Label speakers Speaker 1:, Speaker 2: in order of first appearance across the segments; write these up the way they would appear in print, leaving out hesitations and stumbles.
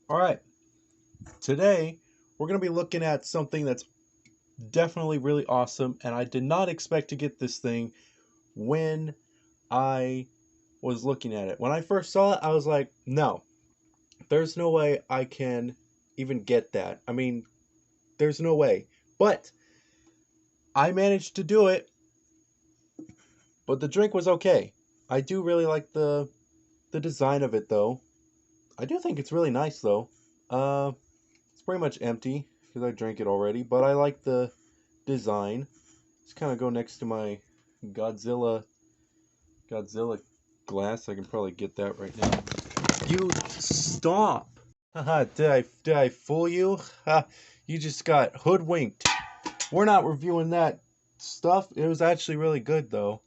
Speaker 1: All right, today we're going to be looking at something that's definitely really awesome, and I did not expect to get this thing when I was looking at it. When I first saw it, I was like, no, there's no way I can even get that. I mean, there's no way. But I managed to do it, but the drink was okay. I do really like the design of it though. I do think it's really nice though. It's pretty much empty because I drank it already, but I like the design. Just kind of go next to my Godzilla Godzilla glass. I can probably get that right now. You stop. Haha, did I fool you? Ha, you just got hoodwinked. We're not reviewing that stuff. It was actually really good though.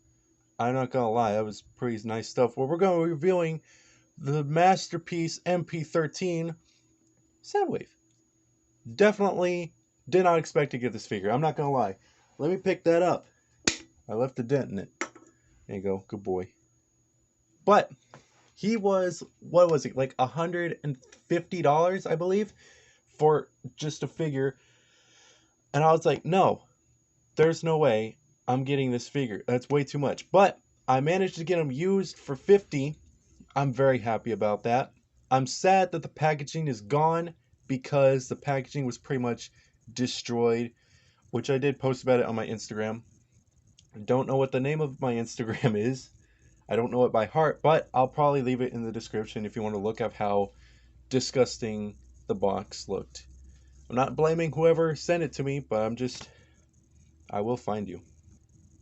Speaker 1: I'm not gonna lie, that was pretty nice stuff. Well, we're gonna be reviewing the masterpiece MP13 Soundwave. Definitely did not expect to get this figure. I'm not gonna lie. Let me pick that up. I left a dent in it. There you go. Good boy. But he was, what was it, like $150, I believe, for just a figure. And I was like, no, there's no way I'm getting this figure. That's way too much. But I managed to get him used for 50. I'm very happy about that. I'm sad that the packaging is gone because the packaging was pretty much destroyed, which I did post about it on my Instagram. I don't know what the name of my Instagram is. I don't know it by heart, but I'll probably leave it in the description if you want to look up how disgusting the box looked. I'm not blaming whoever sent it to me, but I will find you.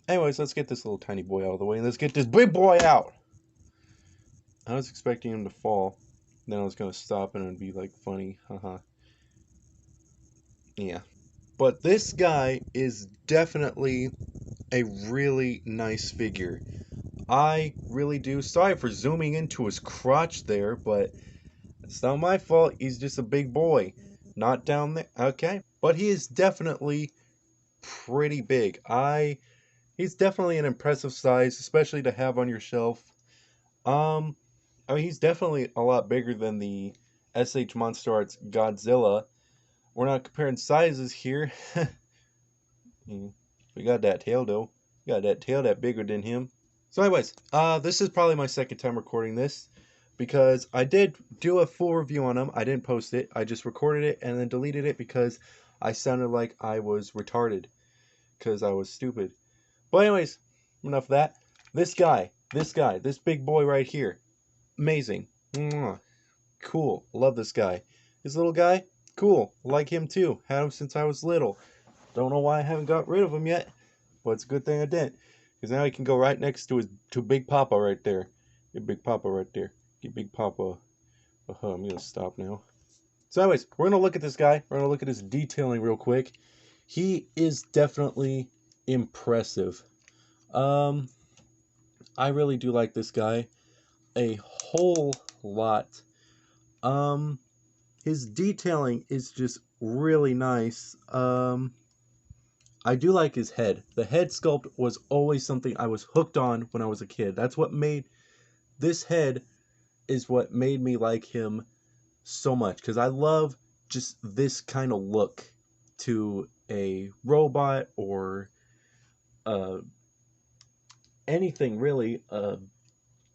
Speaker 1: Anyways, let's get this little tiny boy out of the way and let's get this big boy out. I was expecting him to fall. Then I was going to stop and it would be like funny. Haha. Yeah. But this guy is definitely a really nice figure. I really do. Sorry for zooming into his crotch there, but it's not my fault. He's just a big boy. Not down there. Okay. But he is definitely pretty big. He's definitely an impressive size, especially to have on your shelf. Um I mean he's definitely a lot bigger than the SH Monster Arts Godzilla. We're not comparing sizes here. We got that tail though. We got that tail that bigger than him. So anyways, this is probably my second time recording this because I did do a full review on him. I didn't post it. I just recorded it and then deleted it because I sounded like I was retarded because I was stupid. But anyways, enough of that. This big boy right here, amazing. Mwah. Cool. Love this guy. This little guy, cool. Like him too. Had him since I was little. Don't know why I haven't got rid of him yet, but it's a good thing I didn't. Because now he can go right next to Big Papa right there. Get Big Papa right there. Get Big Papa. I'm gonna stop now. So anyways, we're gonna look at this guy. We're gonna look at his detailing real quick. He is definitely impressive. Um, I really do like this guy a whole lot. Um, his detailing is just really nice. I do like his head. The head sculpt was always something I was hooked on when I was a kid. That's what made this head is what made me like him so much because I love just this kind of look to a robot or uh, anything really,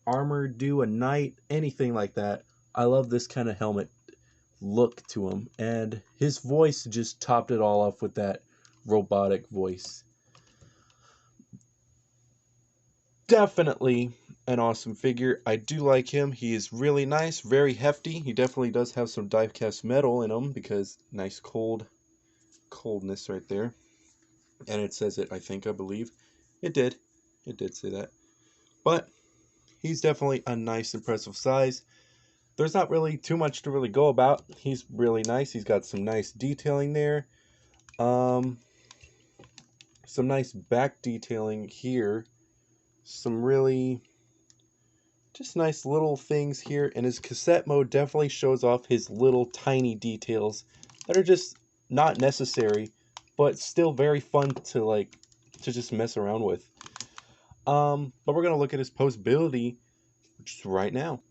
Speaker 1: armor do a knight, anything like that. I love this kind of helmet look to him, and his voice just topped it all off with that robotic voice. Definitely an awesome figure. I do like him. He is really nice, very hefty. He definitely does have some die cast metal in him because nice coldness right there. And it says it, I believe. It did. It did say that. But he's definitely a nice, impressive size. There's not really too much to really go about. He's really nice. He's got some nice detailing there. Um, some nice back detailing here. Some really just nice little things here. And his cassette mode definitely shows off his little tiny details that are just not necessary, but still very fun to just mess around with. But we're gonna look at his posability just right now.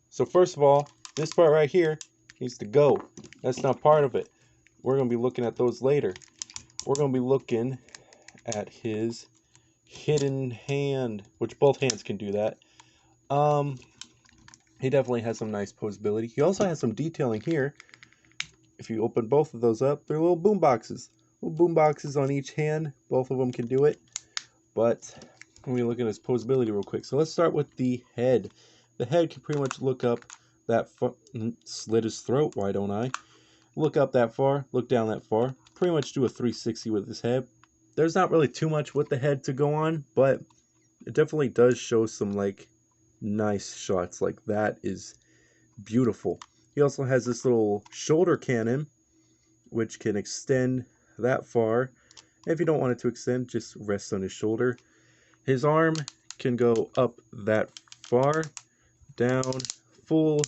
Speaker 1: So first of all, this part right here, needs to go. That's not part of it. We're going to be looking at those later. We're going to be looking at his hidden hand, which both hands can do that. He definitely has some nice posability. He also has some detailing here. If you open both of those up, they're little boom boxes. Little boom boxes on each hand. Both of them can do it. But let me look at his posability real quick. So let's start with the head. The head can pretty much look up that far. Slit his throat, why don't I? Look up that far, look down that far. Pretty much do a 360 with his head. There's not really too much with the head to go on, but it definitely does show some like nice shots. Like that is beautiful. He also has this little shoulder cannon, which can extend that far. If you don't want it to extend, just rest on his shoulder. His arm can go up that far, down, full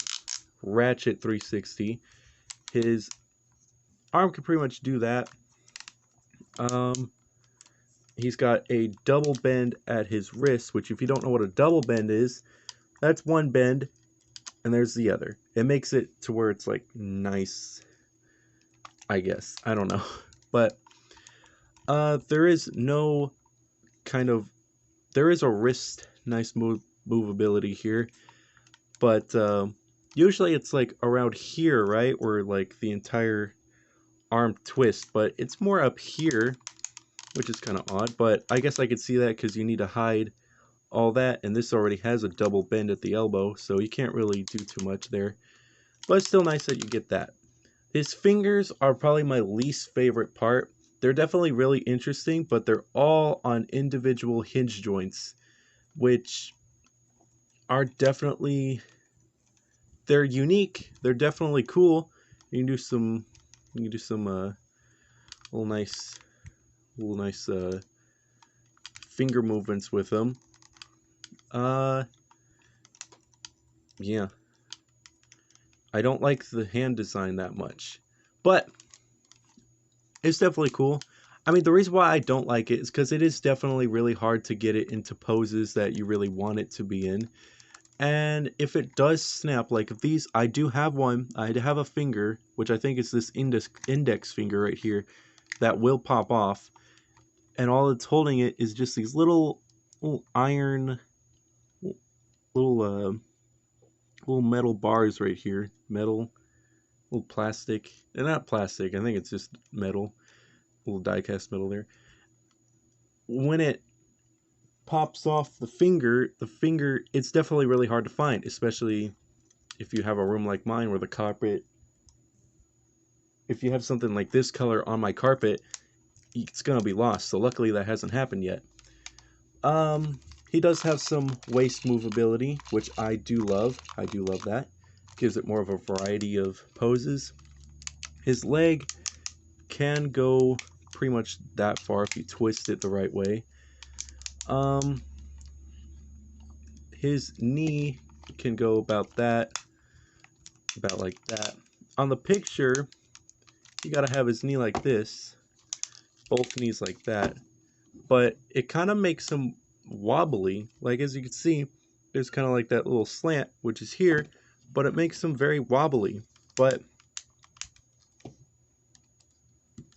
Speaker 1: ratchet 360. His arm can pretty much do that. He's got a double bend at his wrist, which if you don't know what a double bend is, that's one bend and there's the other. It makes it to where it's like nice, I guess. I don't know. But there is no kind of, there is a wrist nice movability here. But usually it's like around here, right? Where like the entire arm twist, but it's more up here, which is kind of odd, but I guess I could see that because you need to hide all that, and this already has a double bend at the elbow, so you can't really do too much there. But it's still nice that you get that. His fingers are probably my least favorite part. They're definitely really interesting, but they're all on individual hinge joints, which are definitely, they're unique. They're definitely cool. You can do some little nice finger movements with them. Yeah. I don't like the hand design that much, but it's definitely cool. I mean, the reason why I don't like it is because it is definitely really hard to get it into poses that you really want it to be in. And if it does snap, like these, I do have one. I have a finger, which I think is this index finger right here, that will pop off. And all it's holding it is just these little iron, little metal bars right here. Metal, little plastic. And not plastic, I think it's just metal. Little die cast metal there. When it pops off the finger, it's definitely really hard to find, especially if you have a room like mine where the carpet, if you have something like this color on my carpet, it's gonna be lost. So luckily that hasn't happened yet. He does have some waist movability, which I do love. I do love that. Gives it more of a variety of poses. His leg can go pretty much that far if you twist it the right way. His knee can go about that, about like that. On the picture, you gotta have his knee like this, both knees like that, but it kind of makes him wobbly. Like as you can see, there's kind of like that little slant, which is here, but it makes him very wobbly. But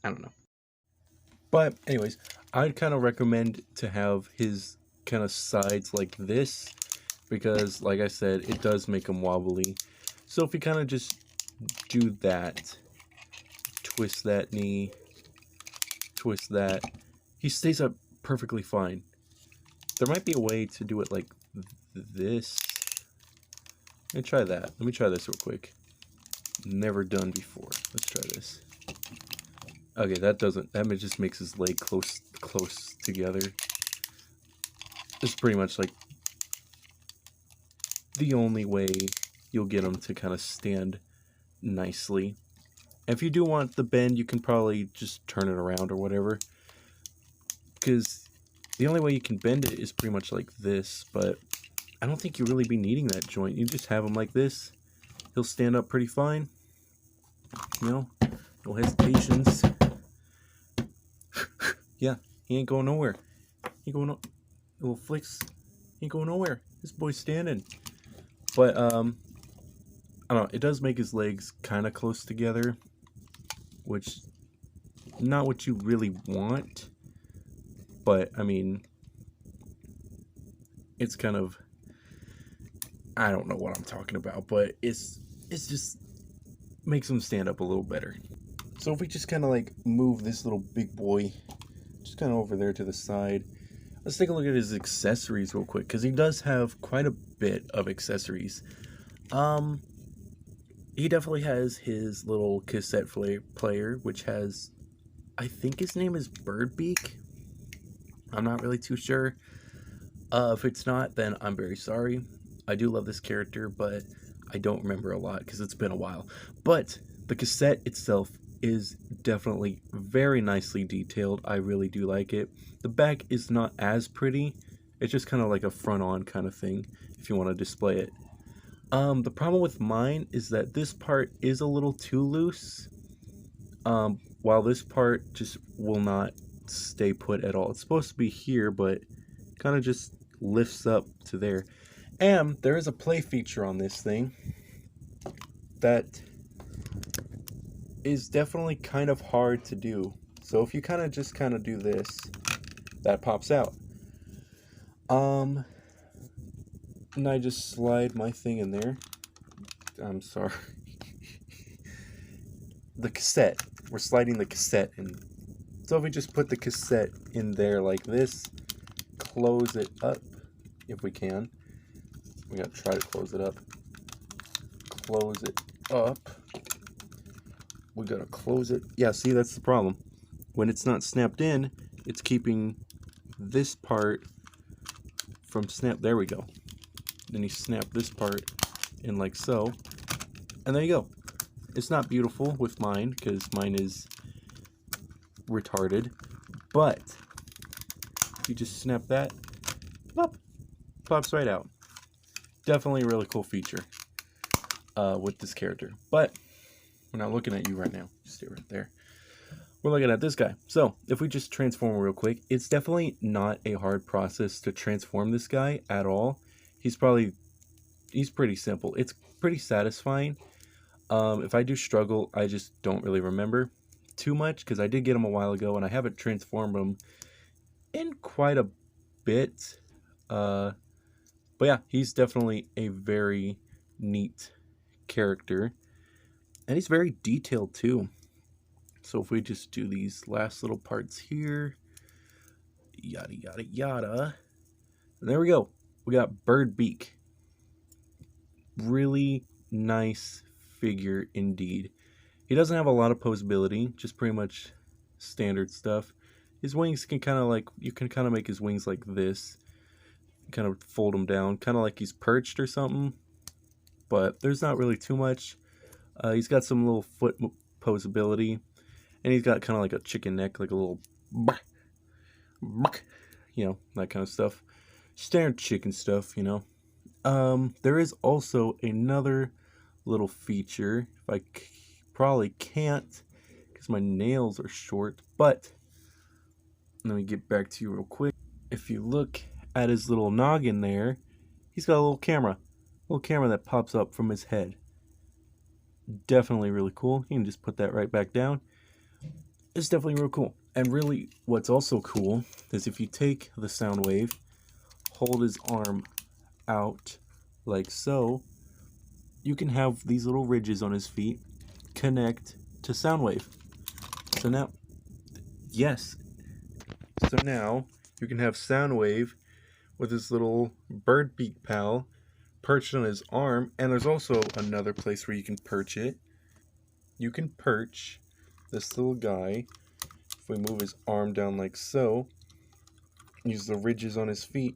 Speaker 1: I don't know. But anyways, I'd kind of recommend to have his kind of sides like this, because like I said, it does make him wobbly. So if you kind of just do that, twist that knee, twist that, he stays up perfectly fine. There might be a way to do it like this. Let me try that. Let me try this real quick. Never done before. Let's try this. Okay, that just makes his leg close together. It's pretty much like the only way you'll get him to kind of stand nicely. If you do want the bend, you can probably just turn it around or whatever, because the only way you can bend it is pretty much like this, but I don't think you really be needing that joint. You just have him like this. He'll stand up pretty fine. You know, no hesitations. Yeah, he ain't going nowhere. He ain't going no little flicks. He ain't going nowhere. This boy's standing. But I'm I don't know, it does make his legs kind of close together, which not what you really want, but I mean, it's kind of, I don't know what I'm talking about, but it's just makes him stand up a little better. So if we just kind of like move this little big boy just kind of over there to the side, let's take a look at his accessories real quick, because he does have quite a bit of accessories. He definitely has his little cassette player, which has, I think his name is Birdbeak. I'm not really too sure. If it's not, then I'm very sorry. I do love this character, but I don't remember a lot because it's been a while. But the cassette itself is definitely very nicely detailed. I really do like it. The back is not as pretty. It's just kind of like a front-on kind of thing if you want to display it. The problem with mine is that this part is a little too loose, while this part just will not stay put at all. It's supposed to be here, but kind of just lifts up to there. And there is a play feature on this thing that is definitely kind of hard to do. So if you kind of do this, that pops out. And I just slide my thing in there. I'm sorry. The cassette. We're sliding the cassette in. So if we just put the cassette in there like this, close it up if we can. We gotta try to close it up. Close it up. We gotta close it. Yeah, see, that's the problem. When it's not snapped in, it's keeping this part from snap. There we go. Then you snap this part in like so, and there you go. It's not beautiful with mine because mine is retarded, but if you just snap that, plop, pops right out. Definitely a really cool feature with this character. But we're not looking at you right now. Stay right there. We're looking at this guy. So if we just transform real quick, it's definitely not a hard process to transform this guy at all. He's pretty simple. It's pretty satisfying. If I do struggle, I just don't really remember too much because I did get him a while ago and I haven't transformed him in quite a bit. But yeah, he's definitely a very neat character. And he's very detailed too. So if we just do these last little parts here, yada, yada, yada. And there we go. We got Birdbeak. Really nice figure indeed. He doesn't have a lot of posability, just pretty much standard stuff. His wings can kind of like, you can kind of make his wings like this. Kind of fold them down, kind of like he's perched or something. But there's not really too much. He's got some little foot posability. And he's got kind of like a chicken neck, like a little, you know, that kind of stuff. Standard chicken stuff, you know. There is also another little feature. If I probably can't, because my nails are short. But let me get back to you real quick. If you look at his little noggin there, he's got a little camera that pops up from his head. Definitely really cool. You can just put that right back down. It's definitely real cool. And really, what's also cool is if you take the Soundwave, hold his arm out like so, you can have these little ridges on his feet connect to Soundwave. So now, yes. So now you can have Soundwave with his little Birdbeak pal perched on his arm, and there's also another place where you can perch it. You can perch this little guy. If we move his arm down like so, use the ridges on his feet,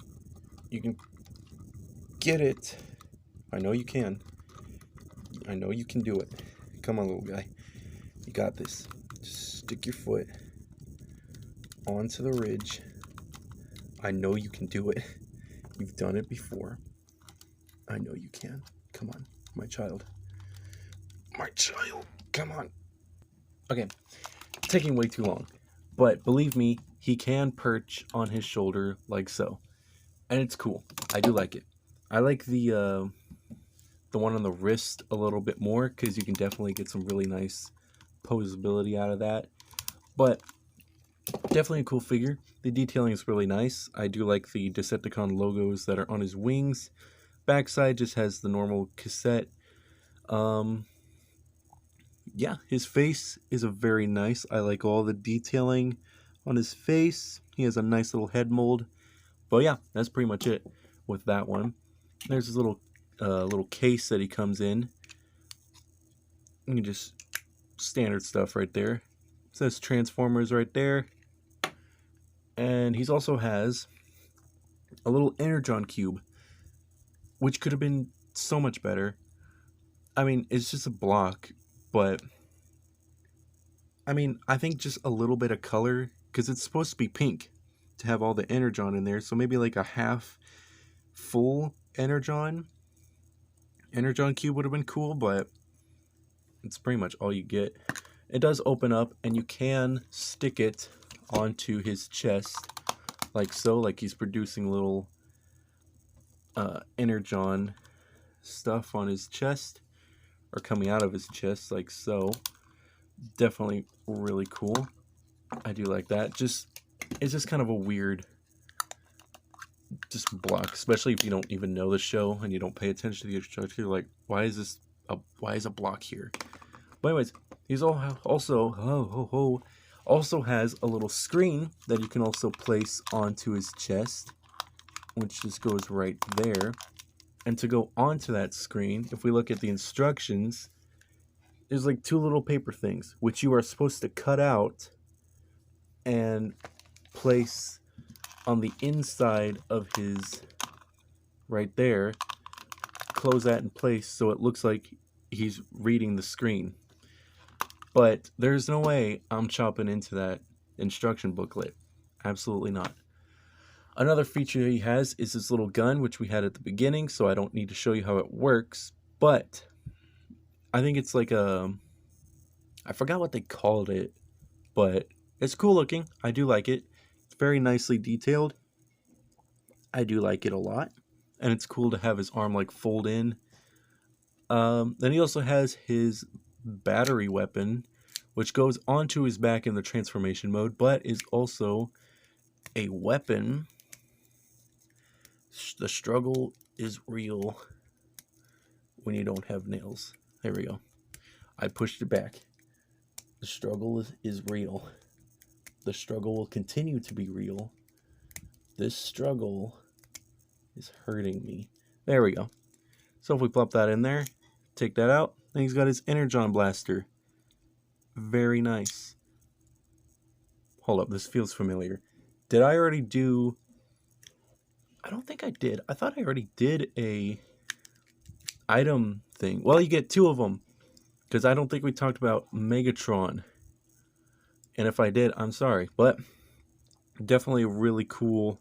Speaker 1: you can get it. I know you can. I know you can do it. Come on, little guy. You got this. Just stick your foot onto the ridge. I know you can do it. You've done it before. I know you can. Come on, my child. My child. Come on. Okay. Taking way too long. But believe me, he can perch on his shoulder like so. And it's cool. I do like it. I like the the one on the wrist a little bit more because you can definitely get some really nice posability out of that. But definitely a cool figure. The detailing is really nice. I do like the Decepticon logos that are on his wings. Backside just has the normal cassette. Yeah, his face is a very nice. I like all the detailing on his face. He has a nice little head mold. But yeah, that's pretty much it with that one. There's his little case that he comes in. You can just standard stuff right there. It says Transformers right there. And he also has a little Energon cube, which could have been so much better. I mean, it's just a block, but I mean, I think just a little bit of color, because it's supposed to be pink to have all the Energon in there. So maybe like a half full Energon cube would have been cool, but it's pretty much all you get. It does open up, and you can stick it onto his chest, like so, like he's producing little Energon stuff on his chest, or coming out of his chest, like so. Definitely really cool. I do like that. It's just kind of a weird just block, especially if you don't even know the show and you don't pay attention to the instructions. You're like, why is a block here? But anyways, he's also has a little screen that you can also place onto his chest, which just goes right there. And to go onto that screen, if we look at the instructions, there's like two little paper things, which you are supposed to cut out and place on the inside of his, right there, close that in place so it looks like he's reading the screen. But there's no way I'm chopping into that instruction booklet. Absolutely not. Another feature he has is this little gun, which we had at the beginning, so I don't need to show you how it works, but I think it's like I forgot what they called it, but it's cool looking. I do like it. It's very nicely detailed. I do like it a lot. And it's cool to have his arm like fold in. Then he also has his battery weapon, which goes onto his back in the transformation mode, but is also a weapon. The struggle is real when you don't have nails. There we go. I pushed it back. The struggle is real. The struggle will continue to be real. This struggle is hurting me. There we go. So if we plop that in there, take that out, then he's got his Energon blaster. Very nice. Hold up, this feels familiar. Did I already do... I don't think I did. I thought I already did a item thing. Well, you get two of them, because I don't think we talked about Megatron. And if I did, I'm sorry. But definitely a really cool,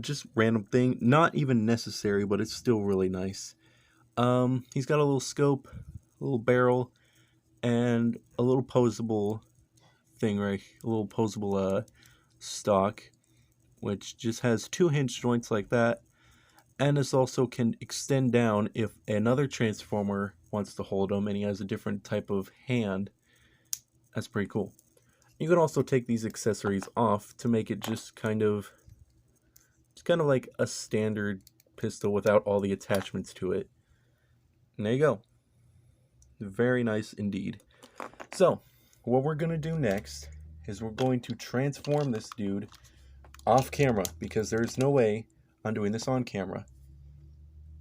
Speaker 1: just random thing. Not even necessary, but it's still really nice. He's got a little scope, a little barrel, and a little posable thing, right? A little posable stock, which just has two hinge joints like that. And this also can extend down if another Transformer wants to hold him and he has a different type of hand. That's pretty cool. You can also take these accessories off to make it just kind of like a standard pistol without all the attachments to it. And there you go. Very nice indeed. So, what we're going to do next is we're going to transform this dude off camera, because there's no way I'm doing this on camera.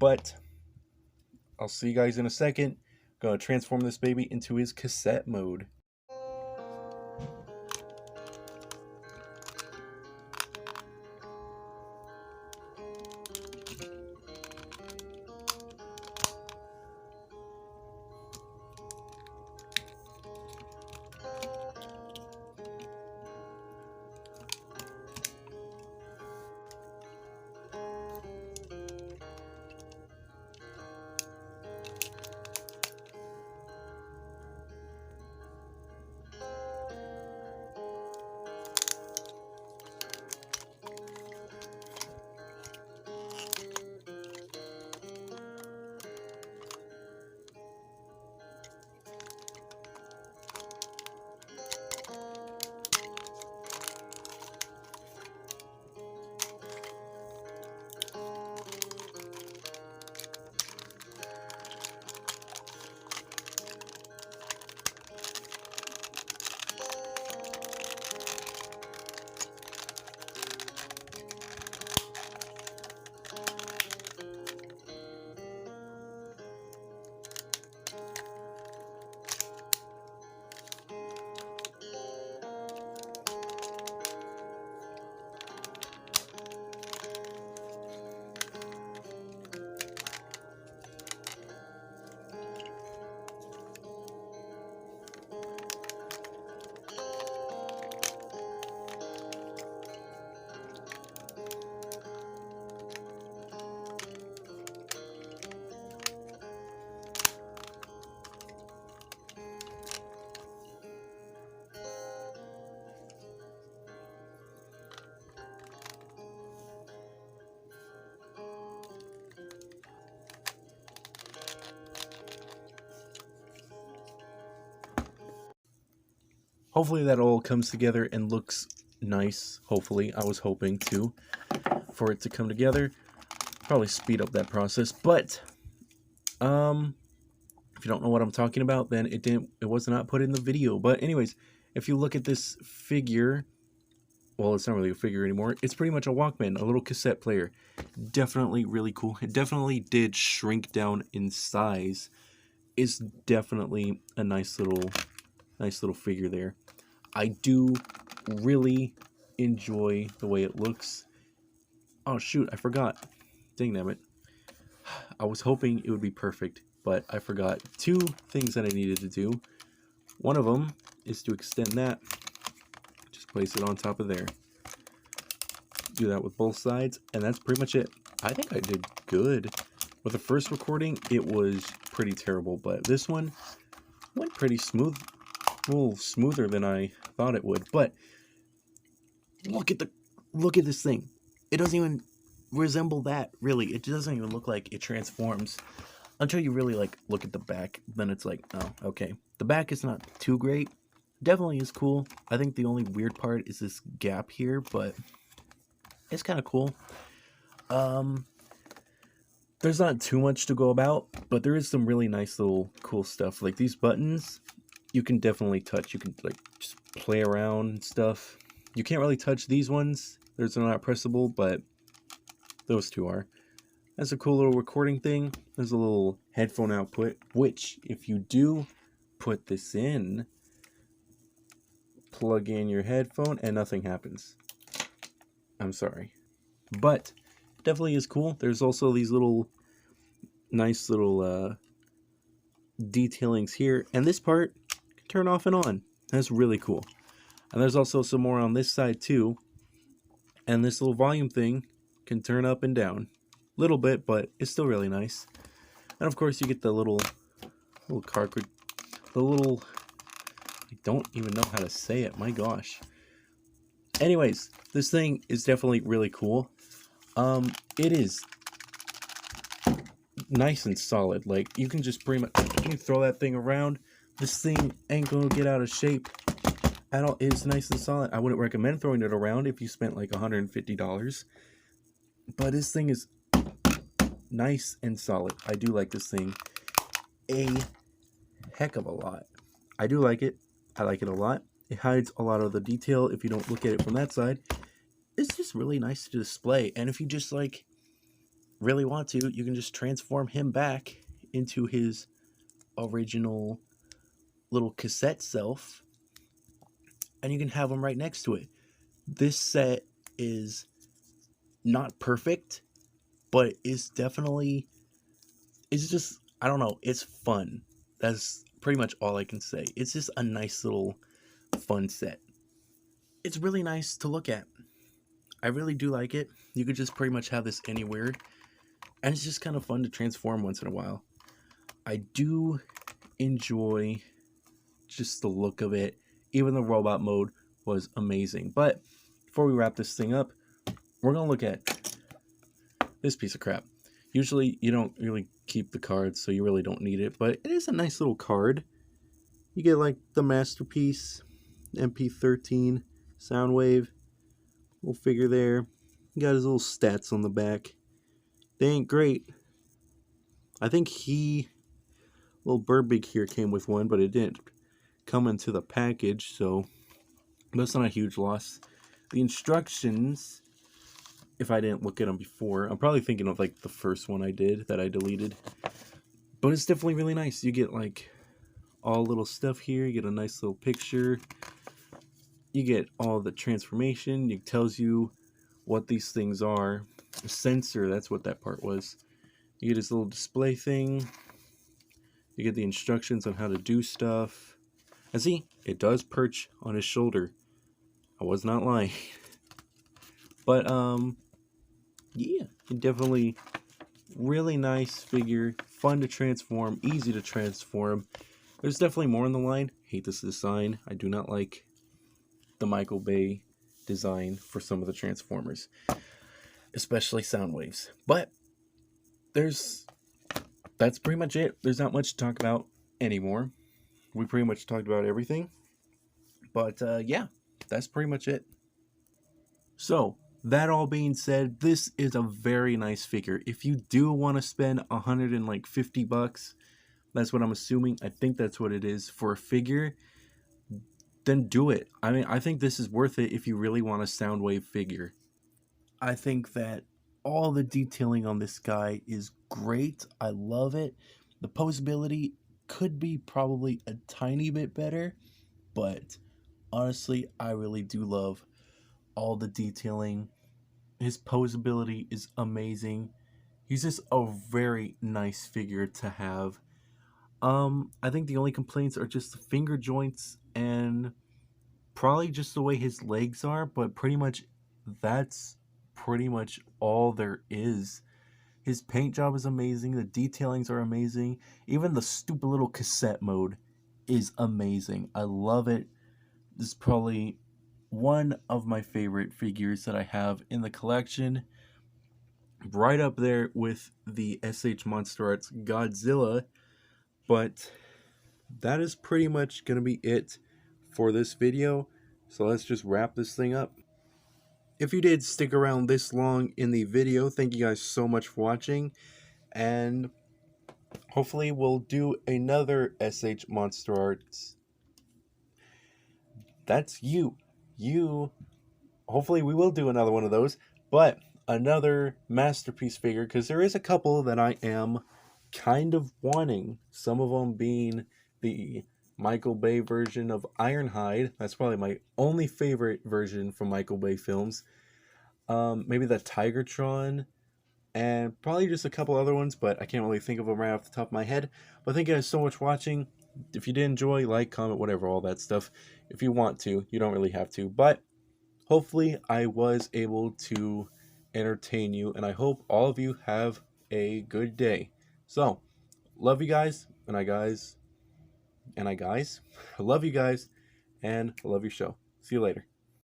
Speaker 1: But I'll see you guys in a second. I'm going to transform this baby into his cassette mode. hopefully that all comes together and looks nice. Hopefully, I was hoping to for it to come together. Probably speed up that process, but if you don't know what I'm talking about, then it was not put in the video. But anyways, if you look at this figure, well, it's not really a figure anymore. It's pretty much a Walkman, a little cassette player. Definitely really cool. It definitely did shrink down in size. It's definitely a nice little figure there. I do really enjoy the way it looks. Oh shoot, I forgot. Dang nabbit. I was hoping it would be perfect, but I forgot two things that I needed to do. One of them is to extend that. Just place it on top of there. Do that with both sides, and that's pretty much it. I think I did good. With the first recording, it was pretty terrible, but this one went pretty smooth. A little smoother than I thought it would. But look at this thing. It doesn't even resemble that, really. It doesn't even look like it transforms until you really like look at the back. Then it's like, oh, okay. The back is not too great. Definitely is cool. I think the only weird part is this gap here, but it's kind of cool. There's not too much to go about, but there is some really nice little cool stuff. Like these buttons, you can definitely touch. You can like just play around and stuff. You can't really touch these ones. They're not pressable, but those two are. That's a cool little recording thing. There's a little headphone output, which if you do put this in, plug in your headphone and nothing happens. I'm sorry. But definitely is cool. There's also these little nice little detailings here, and this part can turn off and on. That's really cool. And there's also some more on this side too, and this little volume thing can turn up and down a little bit, but it's still really nice. And of course you get the little cartridge, I don't even know how to say it, my gosh. Anyways, this thing is definitely really cool. It is nice and solid. Like, you can just pretty much, you can throw that thing around. This thing ain't gonna get out of shape at all. It's nice and solid. I wouldn't recommend throwing it around if you spent like $150. But this thing is nice and solid. I do like this thing a heck of a lot. I do like it. I like it a lot. It hides a lot of the detail if you don't look at it from that side. It's just really nice to display. And if you just like really want to, you can just transform him back into his original little cassette self, and you can have him right next to it. This set is not perfect, but it's definitely, it's just, I don't know, it's fun. That's pretty much all I can say. It's just a nice little fun set. It's really nice to look at. I really do like it. You could just pretty much have this anywhere, and it's just kind of fun to transform once in a while. I do enjoy just the look of it. Even the robot mode was amazing. But before we wrap this thing up, we're going to look at this piece of crap. Usually you don't really keep the cards, so you really don't need it, but it is a nice little card. You get like the Masterpiece, MP13, Soundwave, little figure there. You got his little stats on the back. They ain't great. I think little Burbig here came with one, but it didn't come into the package, so that's not a huge loss. The instructions, if I didn't look at them before, I'm probably thinking of like the first one I did that I deleted, but it's definitely really nice. You get like all little stuff here. You get a nice little picture. You get all the transformation. It tells you what these things are. A sensor, that's what that part was. You get this little display thing. You get the instructions on how to do stuff. And see, it does perch on his shoulder. I was not lying. But, yeah, definitely really nice figure. Fun to transform, easy to transform. There's definitely more in the line. Hate this design. I do not like the Michael Bay design for some of the Transformers, especially Soundwaves. But that's pretty much it. There's not much to talk about anymore. We pretty much talked about everything. But yeah, that's pretty much it. So, that all being said, this is a very nice figure. If you do want to spend $150, that's what I'm assuming. I think that's what it is for a figure. Then do it. I mean, I think this is worth it if you really want a Soundwave figure. I think that all the detailing on this guy is great. I love it. The posability could be probably a tiny bit better, but honestly, I really do love all the detailing. His posability is amazing. He's just a very nice figure to have. I think the only complaints are just the finger joints and probably just the way his legs are, but pretty much that's pretty much all there is. His paint job is amazing, the detailings are amazing, even the stupid little cassette mode is amazing. I love it. This is probably one of my favorite figures that I have in the collection. Right up there with the SH Monster Arts Godzilla. But that is pretty much going to be it for this video. So let's just wrap this thing up. If you did stick around this long in the video, thank you guys so much for watching. And hopefully we'll do another SH Monster Arts. That's you. Hopefully we will do another one of those. But another masterpiece figure, because there is a couple that I am kind of wanting. Some of them being the Michael Bay version of Ironhide. That's probably my only favorite version from Michael Bay films. Maybe the Tigertron, and probably just a couple other ones, but I can't really think of them right off the top of my head. But thank you guys so much for watching. If you did enjoy, like, comment, whatever, all that stuff. If you want to, you don't really have to, but hopefully I was able to entertain you, and I hope all of you have a good day. So, love you guys, and I love you guys, and I love your show. See you later.